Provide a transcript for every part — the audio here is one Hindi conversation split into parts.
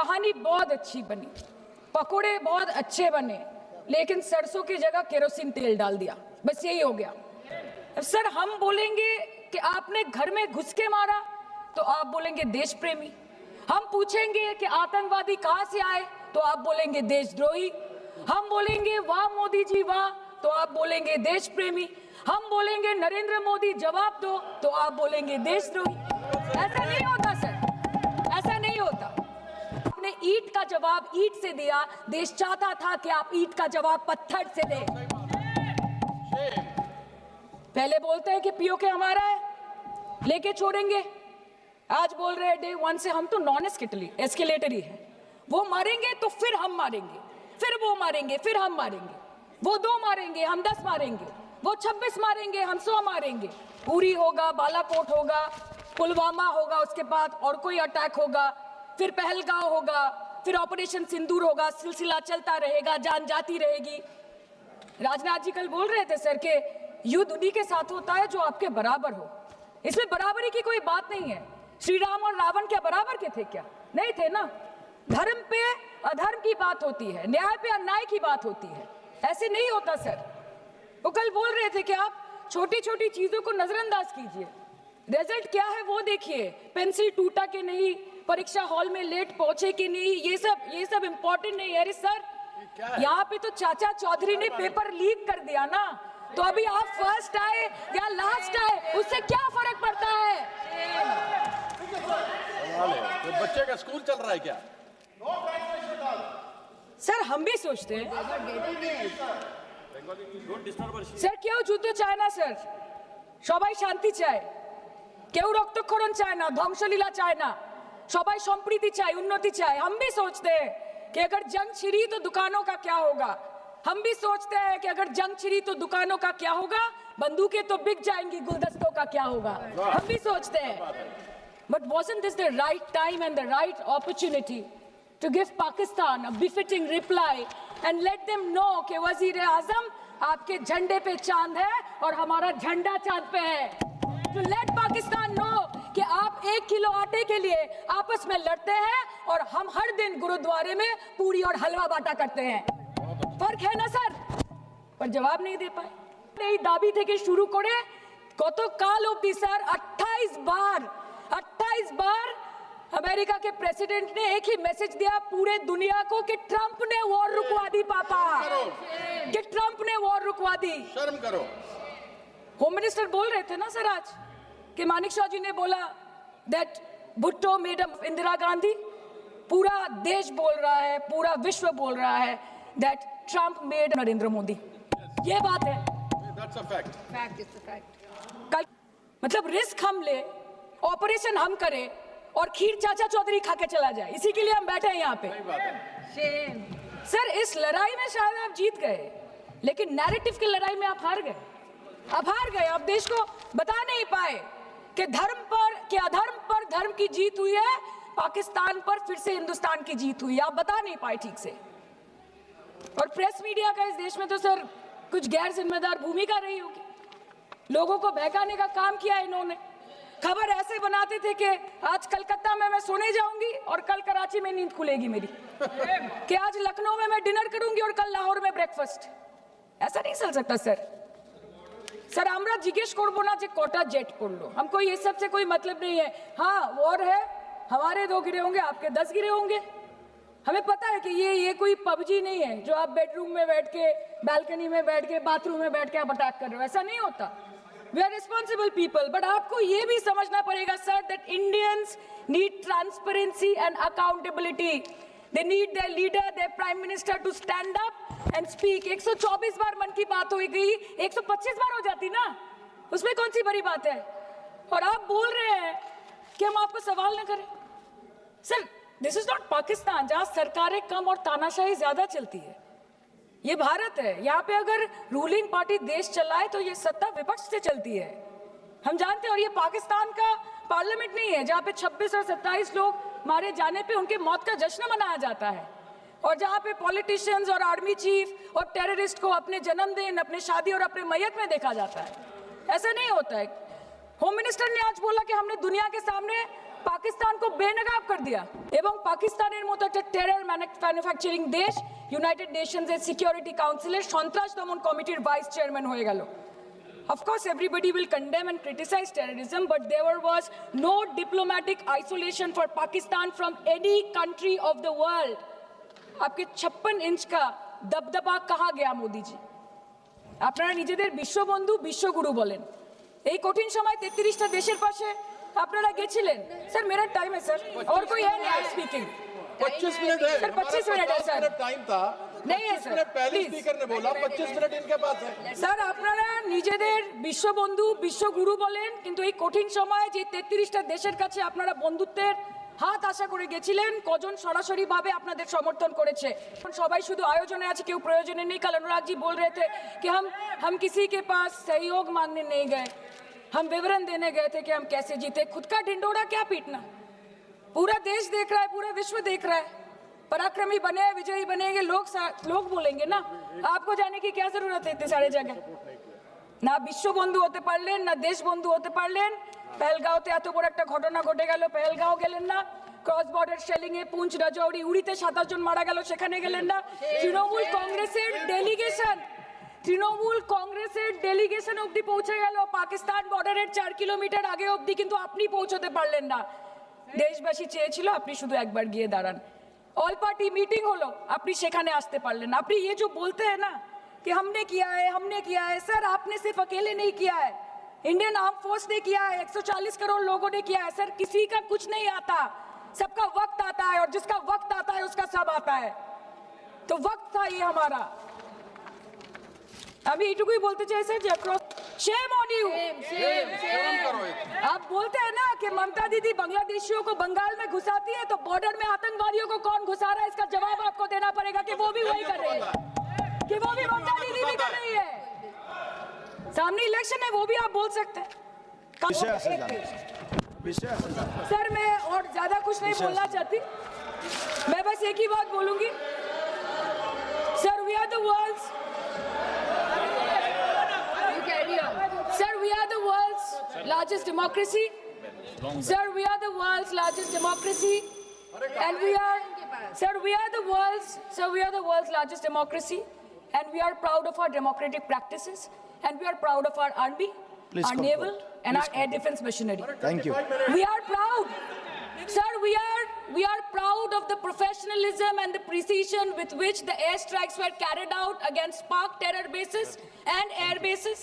कहानी बहुत अच्छी बनी, पकोड़े बहुत अच्छे बने, लेकिन सरसों की जगह केरोसिन तेल डाल दिया, बस यही हो गया। सर हम बोलेंगे कि आपने घर में घुस के मारा तो आप बोलेंगे देश प्रेमी। हम पूछेंगे कि आतंकवादी कहां से आए तो आप बोलेंगे देशद्रोही। हम बोलेंगे वाह मोदी जी वाह तो आप बोलेंगे देश प्रेमी। हम बोलेंगे नरेंद्र मोदी जवाब दो तो आप बोलेंगे देशद्रोही। ऐसा नहीं होता सर, ऐसा नहीं होता। आपने ईंट का जवाब ईंट से दिया, देश चाहता था कि आप ईंट का जवाब पत्थर से दें। पहले बोलते हैं कि पीओके हमारा है, लेके छोड़ेंगे, आज बोल रहे हैं डे वन से हम तो नॉन एस्केलेटरी है। वो मारेंगे तो फिर हम मारेंगे, फिर वो मारेंगे, फिर हम मारेंगे, वो 2 मारेंगे हम 10 मारेंगे, वो 26 मारेंगे हम 100 मारेंगे। उरी होगा, बालाकोट होगा, पुलवामा होगा, उसके बाद और कोई अटैक होगा, फिर पहलगांव होगा, फिर ऑपरेशन सिंदूर होगा, सिलसिला चलता रहेगा, जान जाती रहेगी। राजनाथ जी कल बोल रहे थे सर के युद्ध उन्हीं के साथ होता है जो आपके बराबर हो। इसमें बराबरी की कोई बात नहीं है। श्री राम और रावण क्या बराबर के थे क्या? नहीं थे ना। धर्म पे अधर्म की बात होती है, न्याय पे अन्याय की बात होती है, ऐसे नहीं होता सर। वो कल बोल रहे थे कि आप छोटी छोटी चीजों को नजरअंदाज कीजिए, रिजल्ट क्या है वो देखिए। पेंसिल टूटा कि नहीं, परीक्षा हॉल में लेट पहुंचे कि नहीं, ये सब इंपॉर्टेंट नहीं है। अरे सर यहाँ पे तो चाचा चौधरी ने पेपर लीक कर दिया ना, तो अभी आप फर्स्ट आए या लास्ट आए उससे क्या फर्क पड़ता है? तो बच्चे का स्कूल चल रहा है क्या? सर हम भी सोचते हैं স্যার কেউ যুদ্ধ চায় না স্যার, সবাই শান্তি চায়, কেউ রক্তক্ষরণ চায় না, ধ্বংসলীলা চায় না, সবাই সম্প্रीति चाहे, उन्नति चाहे। हम भी सोचते हैं कि अगर जंग छिड़ी तो दुकानों का क्या होगा। हम भी सोचते हैं कि अगर जंग छिड़ी तो दुकानों का क्या होगा, बंदूकें तो बिक जाएंगी, गुलदस्तों का क्या होगा। हम भी सोचते हैं, but wasn't this the right time and the right opportunity to give Pakistan a befitting reply and let them know कि वज़ीर-ए-आज़म आपके झंडे पे चांद है और हमारा झंडा चांद पे है। To let Pakistan know कि आप 1 किलो आटे के लिए आपस में लड़ते हैं और हम हर दिन गुरुद्वारे में पूरी और हलवा बांटा करते हैं। फर्क है ना सर? पर जवाब नहीं दे पाए। এই দাবি থেকে শুরু করে গতকাল অবধি স্যার 28 बार अमेरिका के प्रेसिडेंट ने एक ही मैसेज दिया पूरे दुनिया को कि ट्रंप ने वॉर रुकवा दी पापा, कि ट्रंप ने वॉर रुकवा दी। शर्म करो। होम मिनिस्टर बोल रहे थे ना सर आज कि मानिक शाह जी ने बोला दैट भुट्टो मेड इंदिरा गांधी। पूरा देश बोल रहा है, पूरा विश्व बोल रहा है that Trump made Narendra Modi. ये बात है, That's a fact. Fact is the fact. कल मतलब रिस्क हम ले, ऑपरेशन हम करें और खीर चाचा चौधरी खा के चला जाए, इसी के लिए हम बैठे हैं यहाँ पे। सर इस लड़ाई में शायद आप जीत गए, लेकिन नैरेटिव की लड़ाई में आप हार गए। आप हार गए, आप देश को बता नहीं पाए कि धर्म पर कि अधर्म पर धर्म की जीत हुई है, पाकिस्तान पर फिर से हिंदुस्तान की जीत हुई है। आप बता नहीं पाए ठीक से। और प्रेस मीडिया का इस देश में तो सर कुछ गैर जिम्मेदार भूमिका रही होगी, लोगों को बहकाने का काम किया इन्होंने। खबर ऐसे बनाते थे कि आज कलकत्ता में मैं सोने जाऊंगी और कल कराची में नींद खुलेगी मेरी, कि आज लखनऊ में मैं डिनर करूंगी और कल लाहौर में ब्रेकफास्ट। ऐसा नहीं चल सकता सर। सर আমরা জিজ্ঞেস করব না যে কটা জেট পড়লো, हमको ये सब से कोई मतलब नहीं है। हाँ वॉर है, हमारे 2 गिरे होंगे, आपके 10 गिरे होंगे। हमें पता है कि ये कोई पबजी नहीं है जो आप बेडरूम में बैठ के, बालकनी में बैठ के, बाथरूम में बैठ के आप अटैक कर रहे हो। ऐसा नहीं होता। We are responsible people, but आपको ये भी समझना पड़ेगा sir that Indians need transparency and accountability. They need their leader, their prime minister to stand up and speak. 124 बार मन की बात हो गई, 125 बार हो जाती ना, उसमें कौन सी बड़ी बात है। और आप बोल रहे हैं कि हम आपको सवाल न करें। Sir this is not Pakistan जहां सरकारें कम और तानाशाही ज्यादा चलती है। ये भारत है, यहाँ पे अगर रूलिंग पार्टी देश चलाए तो ये सत्ता विपक्ष से चलती है, हम जानते हैं। और ये पाकिस्तान का पार्लियामेंट नहीं है जहाँ पे 26 और 27 लोग मारे जाने पे उनके मौत का जश्न मनाया जाता है, और जहाँ पे पॉलिटिशियंस और आर्मी चीफ और टेररिस्ट को अपने जन्मदिन, अपने शादी और अपने मैयत में देखा जाता है। ऐसा नहीं होता है। होम मिनिस्टर ने आज बोला कि हमने दुनिया के सामने পাকিস্তান को बेनकाब कर दिया এবং পাকিস্তানের মতো একটা টেরর ম্যানুফ্যাকচারিং দেশ ইউনাইটেড নেশনসের সিকিউরিটি কাউন্সিলের সন্ত্রাস দমন কমিটির ভাইস চেয়ারম্যান হয়ে গেল। Of course, everybody will condemn and criticize terrorism, but there was no diplomatic isolation for Pakistan from any country of the world. आपके 56 इंच का दबदबा कहाँ गया मोदी जी? আপনারা নিজেদের বিশ্ববন্ধু বিশ্বগুরু বলেন, এই কঠিন সময় 33টা দেশের পাশে আপনারা গেছিলেন। স্যার मेरा टाइम है सर, और कोई है नहीं स्पीकिंग? 25 मिनट है सर, 25 मिनट है सर। टाइम था नहीं है 25 सर, मिनट पहले प्लीज। स्पीकर ने बोला 25 मिनट इनके पास है। স্যার আপনারা নিজেদের বিশ্ববন্ধু বিশ্বগুরু বলেন, কিন্তু এই কঠিন সময়ে যে 33টা দেশের কাছে আপনারা বন্ধুত্বের হাত আশা করে গেছিলেন, কজন সরাসরি ভাবে আপনাদের সমর্থন করেছে? সবাই শুধু আয়োজনে আছে, কেউ প্রয়োজনে নেই। कल अनुराग जी बोल रहे थे कि हम किसी के पास सहयोग मांगने नहीं गए, हम विवरण देने गए थे कि हम कैसे जीते। खुद का ढिंडोरा क्या पीटना? पूरा देश देख रहा है, पूरा विश्व देख रहा है। पराक्रमी बने, विजयी बनेंगे, लोग बोलेंगे ना। आपको जाने की क्या जरूरत है इतने सारे जगह? না বিশ্ববন্ধু হতে পারলেন, না দেশবন্ধু হতে পারলেন। পেহেলগাঁওতে এত বড় একটা ঘটনা ঘটে গেল, পেহেলগাঁও গেলেন না। ক্রস বর্ডার শেলিং এ পুঞ্চ, রাজৌরি, উড়িতে 27 জন মারা গেল, সেখানে গেলেন না। তৃণমূল কংগ্রেসের ডেলিগেশন অবধি পৌঁছে গেল পাকিস্তান বর্ডারের 4 কিলোমিটার আগে অবধি, কিন্তু আপনি পৌঁছতে পারলেন না। দেশবাসী চেয়েছিল আপনি শুধু একবার গিয়ে দাঁড়ান। ऑल पार्टी मीटिंग হলো, আপনি সেখানে আসতে পারলেন না। আপনি ये जो बोलते हैं ना कि हमने किया है, सर आपने सिर्फ अकेले नहीं किया है, इंडियन आर्म फोर्स ने किया है, 140 करोड़ लोगों ने किया है। सर किसी का कुछ नहीं आता, सबका वक्त आता है, और जिसका वक्त आता है उसका सब आता है। तो वक्त था ये हमारा। अभी एटुकुई बोलते चाहिए सर, शेम ऑन यू। आप बोलते हैं ना कि ममता दीदी बांग्लादेशियों को बंगाल में घुसाती है, तो बॉर्डर में आतंकवादियों को कौन घुसा रहा है, इसका जवाब आपको देना पड़ेगा कि वो भी वही कर रहे हैं, कि वो भी ममता दीदी भी कर रही है। सामने इलेक्शन है, वो भी आप बोल सकते हैं। सर मैं और ज्यादा कुछ नहीं बोलना चाहती, मैं बस एक ही बात बोलूंगी। Sir we are the world's largest democracy. Sir, we are the world's largest democracy, and we are the world's largest democracy, and we are proud of our democratic practices, and we are proud of our army, Please our conclude. naval, and our Please air defense machinery. Thank you. We are proud. Sir, we are proud of the professionalism and the precision with which the airstrikes were carried out against Pak terror bases and air bases.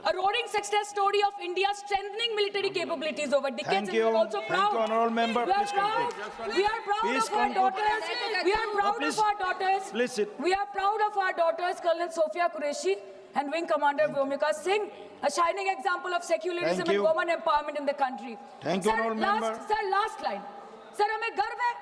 A roaring success story of India's strengthening military capabilities over decades. Thank And we you. are also Thank proud. you, honorable member. We are Please proud. conclude. We are proud Please of our conclude. daughters. We are proud please. of our daughters. Please sit. We are proud of our daughters, Colonel Sophia Qureshi and Wing Commander Vyomika Singh, a shining example of secularism Thank and you. women empowerment in the country. Thank you, honorable member. Sir, last line. Sir हमें गर्व है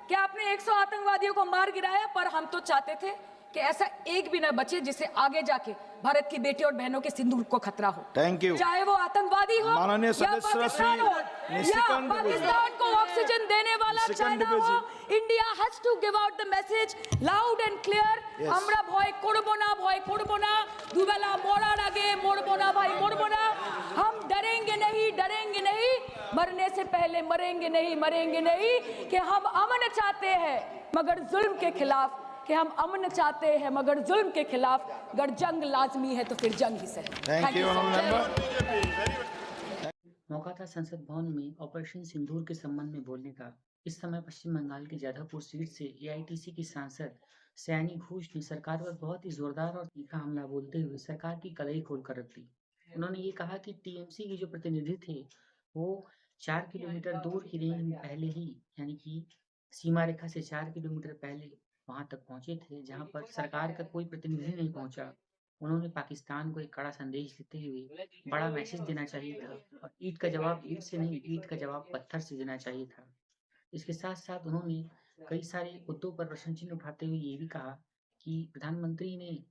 कि आपने 100 आतंकवादियों को मार गिराया, पर हम तो चाहते थे कि ऐसा एक भी न बचे जिससे आगे जाके भारत की बेटी और बहनों के सिंदूर को खतरा हो। Thank you. चाहे वो आतंकवादी हो माननीय या सदस्य पाकिस्तान हो, या निशिकांत पाकिस्तान को ऑक्सीजन देने वाला निशिकांत चाइना हो, India has to give out the message loud and clear. Yes. আমরা ভয় করব না, দুবেলা মরার আগে মরবো না ভাই, মরবো না। हम डरेंगे नहीं, मरने से पहले मरेंगे नहीं, कि हम अमन चाहते हैं मगर जुल्म के खिलाफ, अगर जंग लाजमी है तो फिर जंग ही सही। Thank you, honorable member. मौका था संसद भवन में ऑपरेशन सिंदूर के संबंध में बोलने का। इस समय पश्चिम बंगाल की जाधवपुर सीट से एआईटीसी की सांसद सयानी घोष ने सरकार पर बहुत ही जोरदार और तीखा हमला बोलते हुए सरकार की कलई खोल कर रख दी। उन्होंने ये कहा कि टीएमसी के जो प्रतिनिधि थे वो 4 किलोमीटर दूर की रेंज में पहले ही, यानी कि सीमा रेखा से 4 किलोमीटर पहले वहां तक पहुंचे थे, जहां पर सरकार का कोई प्रतिनिधि नहीं पहुंचा। उन्होंने पाकिस्तान को एक कड़ा संदेश देते हुए बड़ा मैसेज देना चाहिए था, और ईंट का जवाब ईंट से नहीं, ईंट का जवाब पत्थर से देना चाहिए था। इसके साथ साथ उन्होंने कई सारे मुद्दों पर प्रश्न चिन्ह उठाते हुए ये भी कहा कि प्रधानमंत्री ने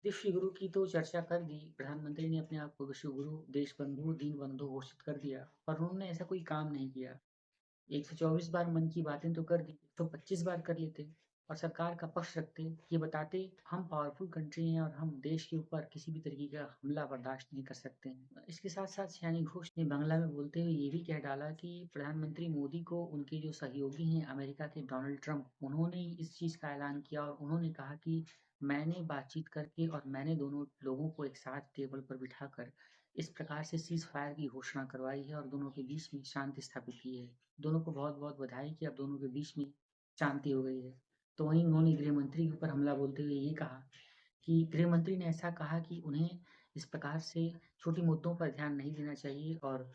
विश्व गुरु की तो चर्चा कर दी, प्रधानमंत्री ने अपने आप को विश्व गुरु, देश बंधु, दीन बंधु घोषित कर दिया, पर उन्होंने ऐसा कोई काम नहीं किया। 124 बार मन की बातें तो कर दी, 125 बार कर लेते, और सरकार का पक्ष रखते, ये बताते हम पावरफुल कंट्री हैं और हम देश के ऊपर किसी भी तरीके का हमला बर्दाश्त नहीं कर सकते हैं। इसके साथ-साथ सयानी घोष ने बांग्ला में बोलते हुए ये भी कह डाला कि प्रधानमंत्री मोदी को उनके जो सहयोगी हैं अमेरिका के डोनाल्ड ट्रंप, उन्होंने ही इस चीज़ का ऐलान किया और उन्होंने कहा कि मैंने बातचीत करके और मैंने दोनों लोगों को एक साथ टेबल पर बिठाकर इस प्रकार से सीज़ फायर की घोषणा करवाई है और दोनों के बीच में शांति स्थापित की है। दोनों को बहुत-बहुत बधाई कि अब दोनों के बीच में शांति हो गई है। तो वहीं उन्होंने गृह मंत्री के ऊपर हमला बोलते हुए ये कहा कि गृह मंत्री ने ऐसा कहा कि उन्हें इस प्रकार से छोटे मुद्दों पर ध्यान नहीं देना चाहिए और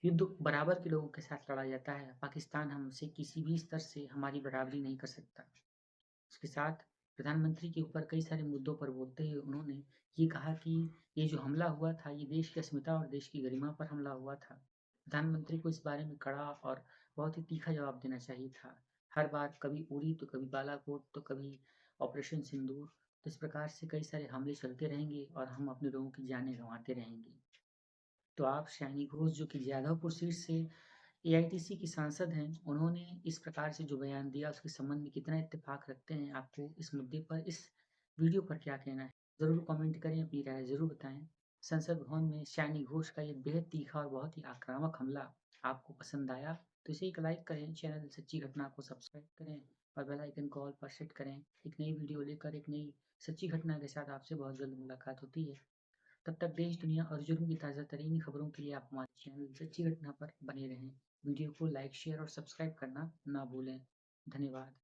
युद्ध बराबर के लोगों के साथ लड़ा जाता है। पाकिस्तान हमसे किसी भी स्तर से हमारी बराबरी नहीं कर सकता। उसके साथ प्रधानमंत्री के ऊपर कई सारे मुद्दों पर बोलते हुए उन्होंने ये कहा कि ये जो हमला हुआ था, ये देश की अस्मिता और देश की गरिमा पर हमला हुआ था। प्रधानमंत्री को इस बारे में कड़ा और बहुत ही तीखा जवाब देना चाहिए था। हर बार कभी उड़ी तो कभी बालाकोट तो कभी ऑपरेशन सिंदूर, तो इस प्रकार से कई सारे हमले चलते रहेंगे और हम अपने लोगों की जानें गंवाते रहेंगे। तो आप सयानी घोष जो कि जाधवपुर सीट से एआईटीसी की सांसद हैं, उन्होंने इस प्रकार से जो बयान दिया उसके संबंध में कितना इत्तेफाक रखते हैं? आपको इस मुद्दे पर, इस वीडियो पर क्या कहना है? ज़रूर कमेंट करें, अपनी राय ज़रूर बताएँ। संसद भवन में सयानी घोष का ये बेहद तीखा और बहुत ही आक्रामक हमला आपको पसंद आया तो इसे एक लाइक करें, चैनल सच्ची घटना को सब्सक्राइब करें और बेल आइकन को ऑल पर सेट करें। एक नई वीडियो लेकर एक नई सच्ची घटना के साथ आपसे बहुत जल्द मुलाकात होती है। तब तक देश, दुनिया और जुर्म की ताज़ा तरीन खबरों के लिए आप हमारे चैनल सच्ची घटना पर बने रहें। वीडियो को लाइक, शेयर और सब्सक्राइब करना ना भूलें। धन्यवाद।